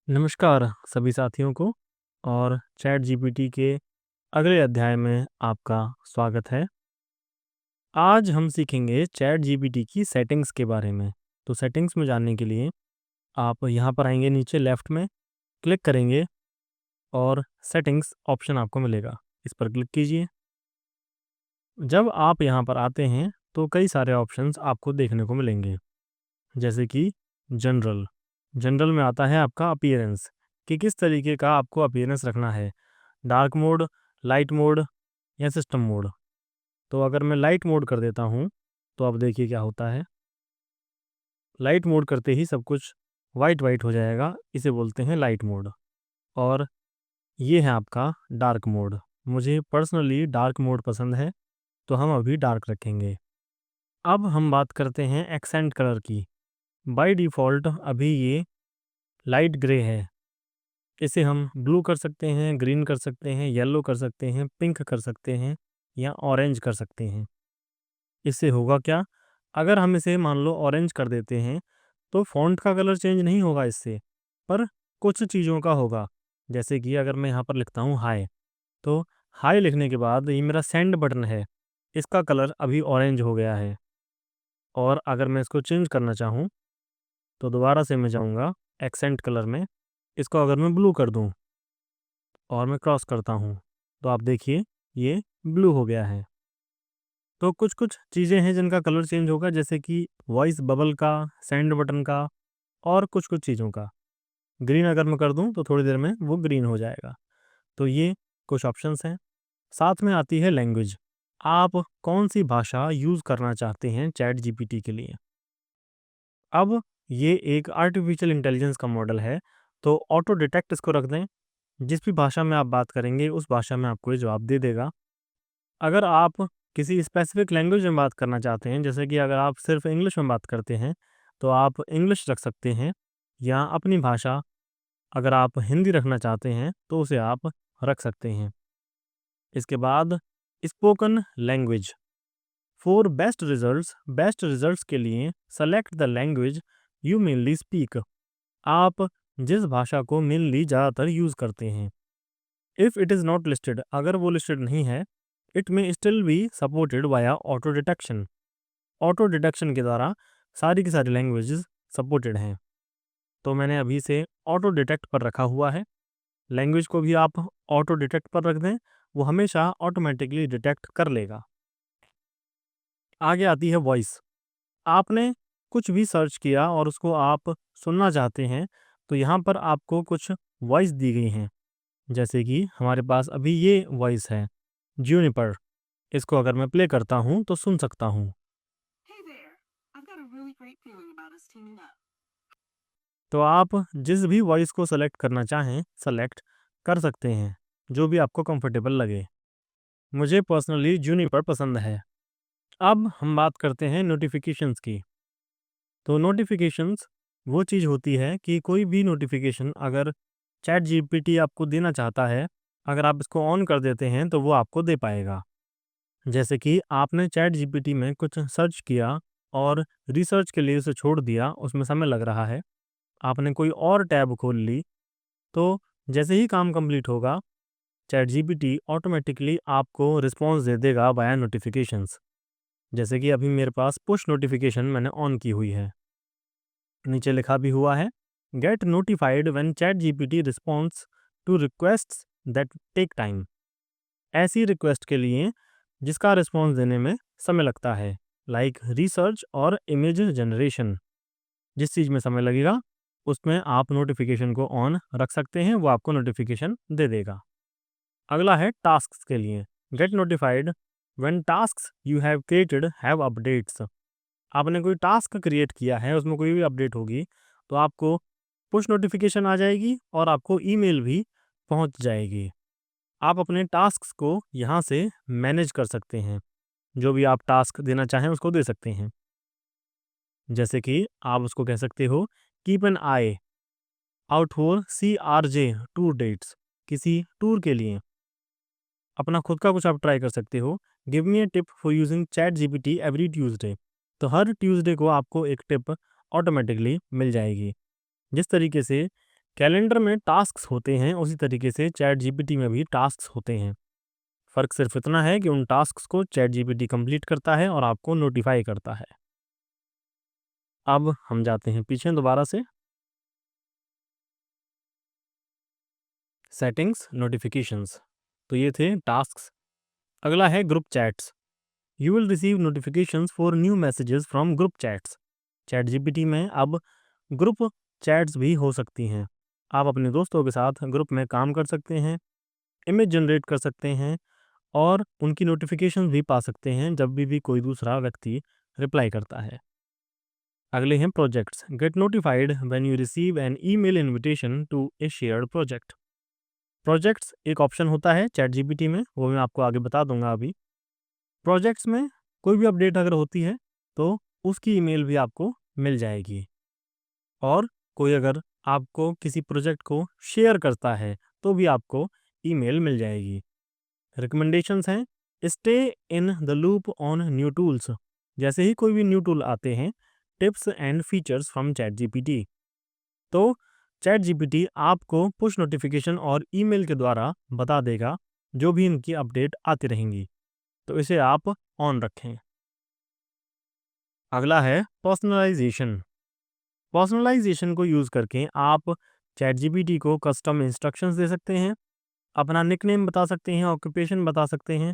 नमस्कार सभी साथियों को और चैट जीपीटी के अगले अध्याय में आपका स्वागत है। आज हम सीखेंगे चैट जीपीटी की सेटिंग्स के बारे में। तो सेटिंग्स में जानने के लिए आप यहाँ पर आएंगे, नीचे लेफ्ट में क्लिक करेंगे और सेटिंग्स ऑप्शन आपको मिलेगा, इस पर क्लिक कीजिए। जब आप यहाँ पर आते हैं तो कई सारे ऑप्शंस आपको देखने को मिलेंगे, जैसे कि जनरल। जनरल में आता है आपका अपीयरेंस, कि किस तरीके का आपको अपीयरेंस रखना है, डार्क मोड, लाइट मोड या सिस्टम मोड। तो अगर मैं लाइट मोड कर देता हूँ तो अब देखिए क्या होता है। लाइट मोड करते ही सब कुछ वाइट वाइट हो जाएगा, इसे बोलते हैं लाइट मोड। और ये है आपका डार्क मोड। मुझे पर्सनली डार्क मोड पसंद है, तो हम अभी डार्क रखेंगे। अब हम बात करते हैं एक्सेंट कलर की। बाय डिफ़ॉल्ट अभी ये लाइट ग्रे है, इसे हम ब्लू कर सकते हैं, ग्रीन कर सकते हैं, येलो कर सकते हैं, पिंक कर सकते हैं या ऑरेंज कर सकते हैं। इससे होगा क्या, अगर हम इसे मान लो ऑरेंज कर देते हैं तो फ़ॉन्ट का कलर चेंज नहीं होगा इससे, पर कुछ चीज़ों का होगा। जैसे कि अगर मैं यहाँ पर लिखता हूँ हाय, तो हाय लिखने के बाद ये मेरा सेंड बटन है, इसका कलर अभी ऑरेंज हो गया है। और अगर मैं इसको चेंज करना चाहूँ तो दोबारा से मैं जाऊँगा एक्सेंट कलर में, इसको अगर मैं ब्लू कर दूँ और मैं क्रॉस करता हूँ तो आप देखिए ये ब्लू हो गया है। तो कुछ-कुछ चीज़ें हैं जिनका कलर चेंज होगा, जैसे कि वॉइस बबल का, सेंड बटन का और कुछ-कुछ चीज़ों का। ग्रीन अगर मैं कर दूँ तो थोड़ी देर में वो ग्रीन हो जाएगा। तो ये कुछ ऑप्शंस हैं। साथ में आती है लैंग्वेज। आप कौन-सी भाषा यूज़ करना चाहते हैं चैट जीपीटी के लिए। अब ये एक आर्टिफ़िशियल इंटेलिजेंस का मॉडल है, तो ऑटो डिटेक्ट इसको रख दें। जिस भी भाषा में आप बात करेंगे उस भाषा में आपको ये जवाब दे देगा। अगर आप किसी स्पेसिफिक लैंग्वेज में बात करना चाहते हैं, जैसे कि अगर आप सिर्फ इंग्लिश में बात करते हैं तो आप इंग्लिश रख सकते हैं, या अपनी भाषा अगर आप हिंदी रखना चाहते हैं तो उसे आप रख सकते हैं। इसके बाद spoken language. For best results के लिए select the language you mainly speak. आप जिस भाषा को मेनली ज़्यादातर यूज़ करते हैं। If it is not listed, अगर वो लिस्टेड नहीं है, इट में still be supported via auto detection. Auto detection के द्वारा सारी की सारी लैंग्वेजेस सपोर्टेड हैं। तो मैंने अभी से ऑटो डिटेक्ट पर रखा हुआ है। लैंग्वेज को भी आप ऑटो डिटेक्ट पर रख दें, वो हमेशा ऑटोमेटिकली डिटेक्ट कर लेगा। आगे आती है वॉइस। आपने कुछ भी सर्च किया और उसको आप सुनना चाहते हैं, तो यहाँ पर आपको कुछ वॉइस दी गई हैं। जैसे कि हमारे पास अभी ये वॉइस है, जूनिपर। इसको अगर मैं प्ले करता हूँ तो सुन सकता हूँ। Hey there! I've got a really great feeling about us teaming up. तो आप जिस भी वॉइस को सेलेक्ट करना चाहें, सेलेक्ट कर सकते हैं, जो भी आपको कंफर्टेबल लगे। मुझे पर्सनली जूनिपर पसंद है। अब हम बात करते हैं नोटिफिकेशंस की। तो नोटिफिकेशंस वो चीज़ होती है कि कोई भी नोटिफिकेशन अगर चैट जीपीटी आपको देना चाहता है, अगर आप इसको ऑन कर देते हैं तो वो आपको दे पाएगा। जैसे कि आपने चैट जीपीटी में कुछ सर्च किया और रिसर्च के लिए उसे छोड़ दिया, उसमें समय लग रहा है। आपने कोई और टैब खोल ली, तो जैसे ही काम कंप्लीट होगा, चैट जीपीटी ऑटोमेटिकली आपको रिस्पॉन्स दे देगा वाया नोटिफिकेशंस। जैसे कि अभी मेरे पास पुश नोटिफिकेशन मैंने ऑन की हुई है। नीचे लिखा भी हुआ है, get notified when ChatGPT response to requests that take time. ऐसी रिक्वेस्ट के लिए जिसका रिस्पॉन्स देने में समय लगता है, लाइक रिसर्च और इमेज जनरेशन। जिस चीज़ में समय लगेगा उसमें आप नोटिफिकेशन को ऑन रख सकते हैं, वो आपको नोटिफिकेशन दे देगा। अगला है टास्क्स के लिए, gate notified when tasks you have created have updates. आपने कोई टास्क क्रिएट किया है, उसमें कोई भी अपडेट होगी तो आपको पुश नोटिफिकेशन आ जाएगी और आपको ईमेल भी पहुंच जाएगी। आप अपने टास्क्स को यहाँ से मैनेज कर सकते हैं, जो भी आप टास्क देना चाहें उसको दे सकते हैं। जैसे कि आप उसको कह सकते हो, keep an eye out for CRJ tour dates. किसी टूर के लिए अपना खुद का कुछ आप ट्राई कर सकते हो। Give me a tip for using chat GPT every Tuesday. तो हर ट्यूसडे को आपको एक टिप ऑटोमेटिकली मिल जाएगी। जिस तरीके से कैलेंडर में टास्क्स होते हैं, उसी तरीके से चैट जीपीटी में भी टास्क्स होते हैं। फ़र्क सिर्फ इतना है कि उन टास्क्स को चैट जीपीटी कंप्लीट करता है और आपको नोटिफाई करता है। अब हम जाते हैं पीछे दोबारा से। सेटिंग्स, नोटिफिकेशंस, तो ये थे टास्क्स। अगला है group chats. You will receive notifications for new messages from group chats. Chat GPT में अब ग्रुप चैट्स भी हो सकती हैं। आप अपने दोस्तों के साथ ग्रुप में काम कर सकते हैं, इमेज जनरेट कर सकते हैं और उनकी नोटिफिकेशन भी पा सकते हैं जब भी कोई दूसरा व्यक्ति रिप्लाई करता है। अगले हैं projects. Get notified when you receive an email invitation to a shared project. Projects एक ऑप्शन होता है चैट जीपीटी में, वो मैं आपको आगे बता दूंगा अभी। प्रोजेक्ट्स में कोई भी अपडेट अगर होती है तो उसकी ईमेल भी आपको मिल जाएगी, और कोई अगर आपको किसी प्रोजेक्ट को शेयर करता है तो भी आपको ईमेल मिल जाएगी। रिकमेंडेशंस हैं, stay in the loop on new tools. जैसे ही कोई भी न्यू टूल आते हैं, tips and features from chat GPT, तो चैट जीपीटी आपको पुश नोटिफिकेशन और ईमेल के द्वारा बता देगा जो भी इनकी अपडेट आती रहेंगी, तो इसे आप ऑन रखें। अगला है पर्सनलाइजेशन। पर्सनलाइजेशन को यूज़ करके आप चैट जीपीटी को कस्टम इंस्ट्रक्शंस दे सकते हैं, अपना निकनेम बता सकते हैं, ऑक्यूपेशन बता सकते हैं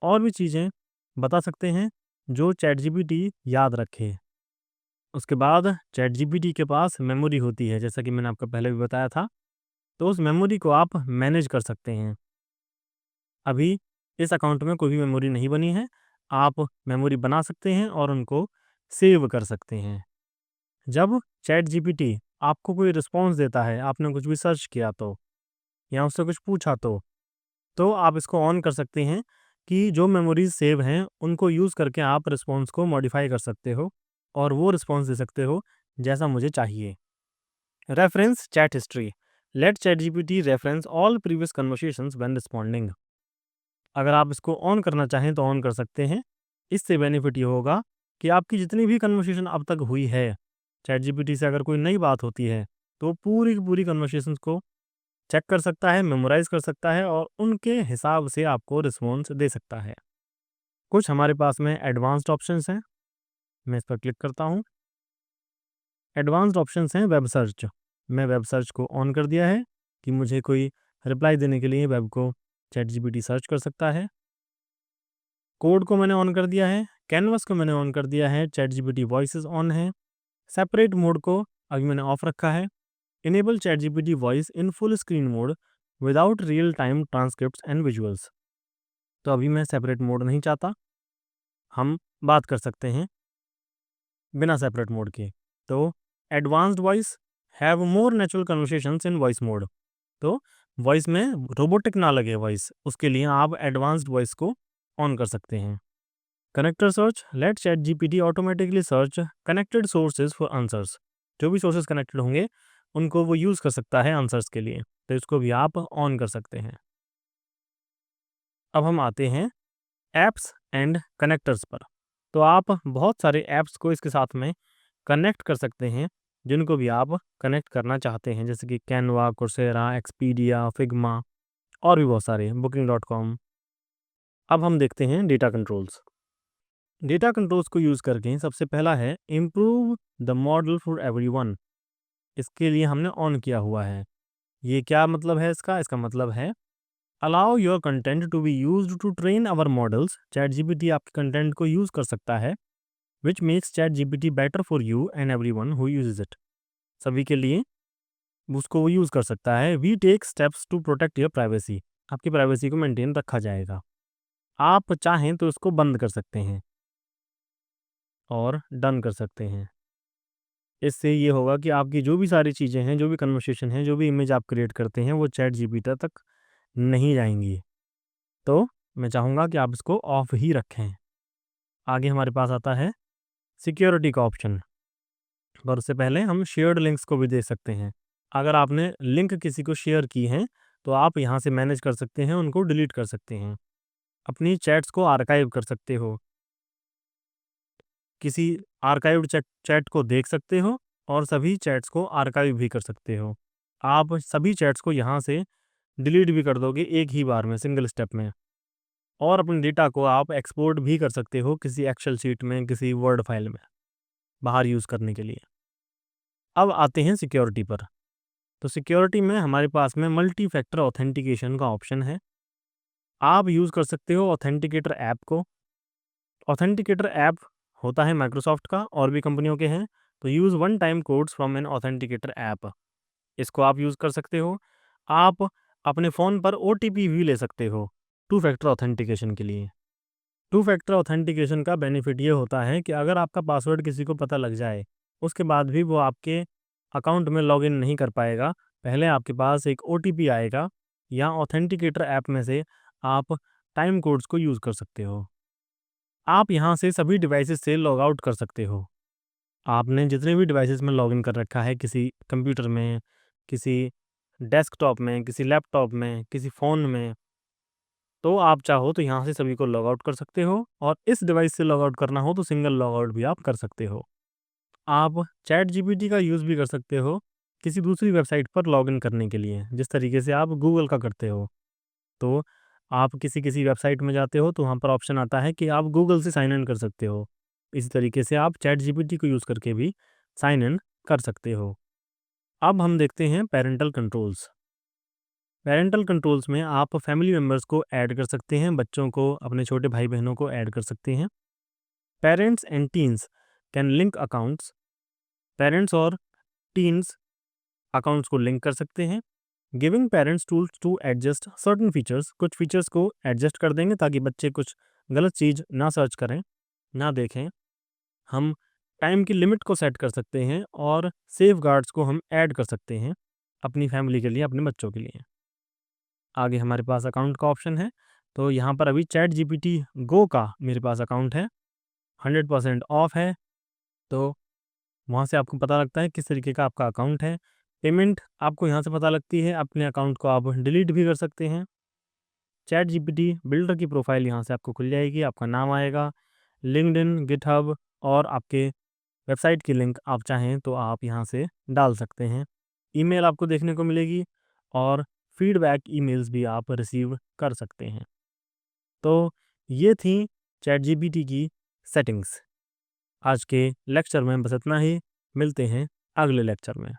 और भी चीज़ें बता सकते हैं जो चैट जीपीटी याद रखे। उसके बाद चैट जीपीटी के पास मेमोरी होती है, जैसा कि मैंने आपको पहले भी बताया था, तो उस मेमोरी को आप मैनेज कर सकते हैं। अभी इस अकाउंट में कोई भी मेमोरी नहीं बनी है, आप मेमोरी बना सकते हैं और उनको सेव कर सकते हैं। जब चैट जीपीटी आपको कोई रिस्पॉन्स देता है, आपने कुछ भी सर्च किया तो या उससे कुछ पूछा तो आप इसको ऑन कर सकते हैं कि जो मेमोरीज सेव हैं उनको यूज़ करके आप रिस्पॉन्स को मॉडिफाई कर सकते हो और वो रिस्पॉन्स दे सकते हो जैसा मुझे चाहिए। Reference chat history. Let ChatGPT reference all previous conversations when responding. अगर आप इसको ऑन करना चाहें तो ऑन कर सकते हैं। इससे बेनिफिट ये होगा कि आपकी जितनी भी कन्वर्सेशन अब तक हुई है, चैट जीपीटी से अगर कोई नई बात होती है तो पूरी की पूरी कन्वर्सेशंस को चेक कर सकता है, मेमोराइज कर सकता है और उनके हिसाब से आपको रिस्पॉन्स दे सकता है। कुछ हमारे पास में एडवांस्ड ऑप्शंस हैं, मैं इस पर क्लिक करता हूँ। एडवांस्ड ऑप्शंस हैं वेब सर्च। मैं वेब सर्च को ऑन कर दिया है कि मुझे कोई रिप्लाई देने के लिए वेब को चैट जीपीटी सर्च कर सकता है। कोड को मैंने ऑन कर दिया है, कैनवस को मैंने ऑन कर दिया है, चैट जीपीटी वॉइसेस ऑन है। सेपरेट मोड को अभी मैंने ऑफ रखा है। Enable chat GPT voice in full screen mode without real time transcripts and visuals. तो अभी मैं सेपरेट मोड नहीं चाहता, हम बात कर सकते हैं बिना सेपरेट मोड के। तो advanced voice have more natural conversations in voice mode. तो वॉइस में रोबोटिक ना लगे वॉइस, उसके लिए आप एडवांस्ड वॉइस को ऑन कर सकते हैं। Connector search. Let ChatGPT automatically search connected sources for answers. जो भी सोर्सेज कनेक्टेड होंगे उनको वो यूज़ कर सकता है आंसर्स के लिए, तो इसको भी आप ऑन कर सकते हैं। अब हम आते हैं ऐप्स एंड कनेक्टर्स पर। तो आप बहुत सारे ऐप्स को इसके साथ में कनेक्ट कर सकते हैं जिनको भी आप कनेक्ट करना चाहते हैं, जैसे कि कैनवा, कोर्सेरा, एक्सपीडिया, फिग्मा और भी बहुत सारे, booking.com। अब हम देखते हैं डेटा कंट्रोल्स। डेटा कंट्रोल्स को यूज़ करके सबसे पहला है improve the model for everyone. इसके लिए हमने ऑन किया हुआ है। ये क्या मतलब है इसका? इसका मतलब है allow your content to be used to train our models. ChatGPT आपके कंटेंट को यूज़ कर सकता है, which makes ChatGPT better for you and everyone who uses it. सभी के लिए उसको वो यूज़ कर सकता है। We take steps to protect your privacy. आपकी प्राइवेसी को मेंटेन रखा जाएगा। आप चाहें तो इसको बंद कर सकते हैं और डन कर सकते हैं। इससे ये होगा कि आपकी जो भी सारी चीज़ें हैं, जो भी कन्वर्सेशन है, जो भी इमेज आप क्रिएट करते हैं, वो चैट जीपीटी तक नहीं जाएंगी। तो मैं चाहूँगा कि आप इसको ऑफ ही रखें। आगे हमारे पास आता है सिक्योरिटी का ऑप्शन, पर उससे पहले हम शेयर्ड लिंक्स को भी दे सकते हैं। अगर आपने लिंक किसी को शेयर की हैं तो आप यहाँ से मैनेज कर सकते हैं, उनको डिलीट कर सकते हैं, अपनी चैट्स को आर्काइव कर सकते हो, किसी आर्काइव्ड चैट को देख सकते हो और सभी चैट्स को आर्काइव भी कर सकते हो। आप सभी चैट्स को यहाँ से डिलीट भी कर दोगे एक ही बार में, सिंगल स्टेप में। और अपने डेटा को आप एक्सपोर्ट भी कर सकते हो किसी एक्सेल शीट में, किसी वर्ड फाइल में बाहर यूज़ करने के लिए। अब आते हैं सिक्योरिटी पर। तो सिक्योरिटी में हमारे पास में मल्टी फैक्टर ऑथेंटिकेशन का ऑप्शन है। आप यूज़ कर सकते हो ऑथेंटिकेटर ऐप को। ऑथेंटिकेटर ऐप होता है माइक्रोसॉफ्ट का, और भी कंपनियों के हैं। तो use one time codes from an authenticator app, इसको आप यूज़ कर सकते हो। आप अपने फ़ोन पर ओटीपी भी ले सकते हो टू फैक्टर ऑथेंटिकेशन के लिए। टू फैक्टर ऑथेंटिकेशन का बेनिफिट ये होता है कि अगर आपका पासवर्ड किसी को पता लग जाए, उसके बाद भी वो आपके अकाउंट में लॉगिन नहीं कर पाएगा। पहले आपके पास एक ओटीपी आएगा, या ऑथेंटिकेटर ऐप में से आप टाइम कोड्स को यूज़ कर सकते हो। आप यहाँ से सभी डिवाइसेस से लॉग आउट कर सकते हो। आपने जितने भी डिवाइसेस में लॉगिन कर रखा है, किसी कंप्यूटर में, किसी डेस्कटॉप में, किसी लैपटॉप में, किसी फ़ोन में, तो आप चाहो तो यहाँ से सभी को लॉग आउट कर सकते हो। और इस डिवाइस से लॉग आउट करना हो तो सिंगल लॉग आउट भी आप कर सकते हो। आप चैट जीपीटी का यूज़ भी कर सकते हो किसी दूसरी वेबसाइट पर लॉगिन करने के लिए, जिस तरीके से आप गूगल का करते हो। तो आप किसी वेबसाइट में जाते हो तो वहाँ पर ऑप्शन आता है कि आप गूगल से साइन इन कर सकते हो। इसी तरीके से आप चैट जीपीटी को यूज़ करके भी साइन इन कर सकते हो। अब हम देखते हैं पेरेंटल कंट्रोल्स। पेरेंटल कंट्रोल्स में आप फैमिली मेम्बर्स को ऐड कर सकते हैं, बच्चों को, अपने छोटे भाई बहनों को ऐड कर सकते हैं। Parents and teens can link accounts. Parents और टीन्स अकाउंट्स को लिंक कर सकते हैं। Giving parents tools to adjust certain features, कुछ फीचर्स को एडजस्ट कर देंगे ताकि बच्चे कुछ गलत चीज़ ना सर्च करें, ना देखें। हम टाइम की लिमिट को सेट कर सकते हैं, और सेफ गार्ड्स को हम ऐड कर सकते हैं अपनी फैमिली के लिए, अपने बच्चों के लिए। आगे हमारे पास अकाउंट का ऑप्शन है। तो यहाँ पर अभी चैट जीपीटी गो का मेरे पास अकाउंट है, 100% ऑफ है। तो वहाँ से आपको पता लगता है किस तरीके का आपका अकाउंट है। पेमेंट आपको यहाँ से पता लगती है, अपने अकाउंट को आप डिलीट भी कर सकते हैं। चैट जीपीटी बिल्डर की प्रोफाइल यहाँ से आपको खुल जाएगी, आपका नाम आएगा, लिंक्डइन, गिटहब और आपके वेबसाइट की लिंक आप चाहें तो आप यहाँ से डाल सकते हैं। ईमेल आपको देखने को मिलेगी, और फीडबैक ईमेल्स भी आप रिसीव कर सकते हैं। तो ये थी चैट जीपीटी की सेटिंग्स। आज के लेक्चर में बस इतना ही। मिलते हैं अगले लेक्चर में।